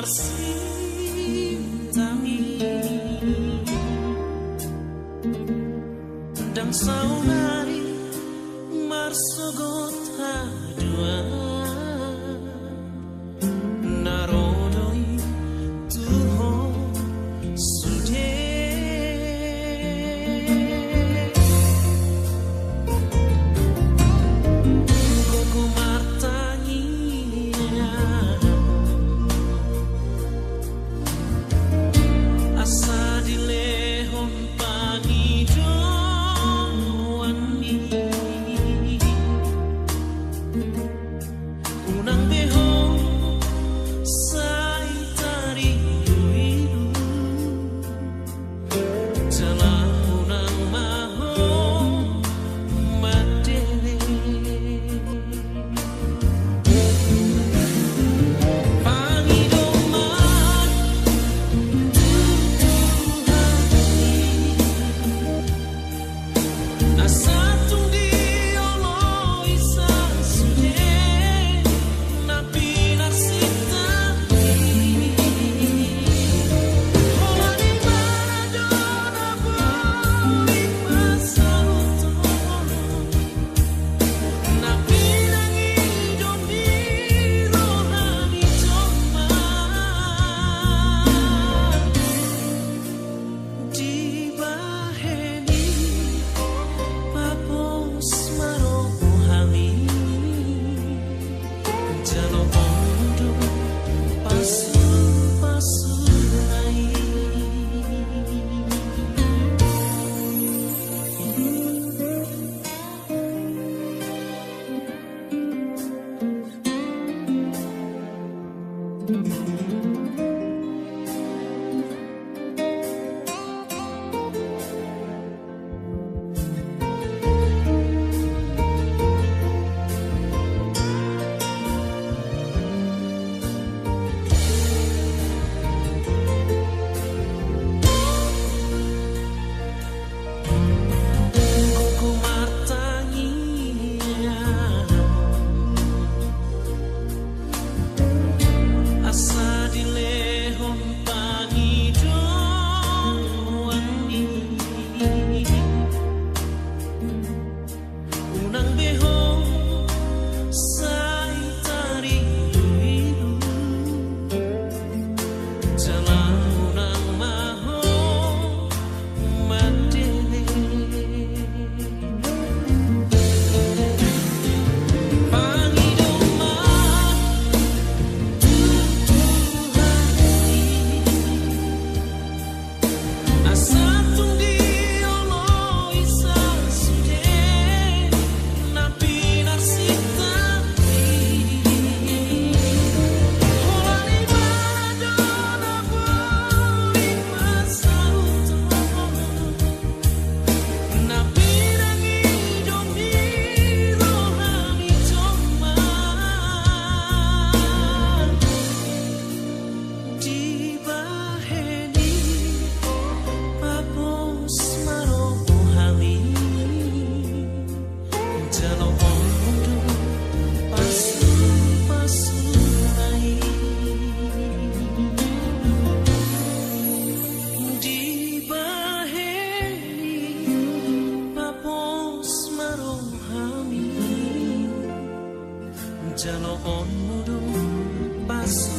marsintangi dan saunari marsogota dua narodoi tuho sude gogo martanginya asa dilehon pangidon wani unang behong saitari yuidu jalan unang mahong madele pangidoman asatung diolo isa sude napi narsitani holani maradona boli masauto napi nangi domiro nani joma dibaheni papos marohami jalo ondo pasu nai gogo martanginya asa dilehon pangidon wani unang behong saitari yuidu jalan unang mahong madele pangidoman asatung diolo isa sude napi narsitani holani maradona boli masauto napi nangi domiro nani joma dibaheni papos marohami jalo ondo pasu nai dibaheni papos marohami jalo ondo pasu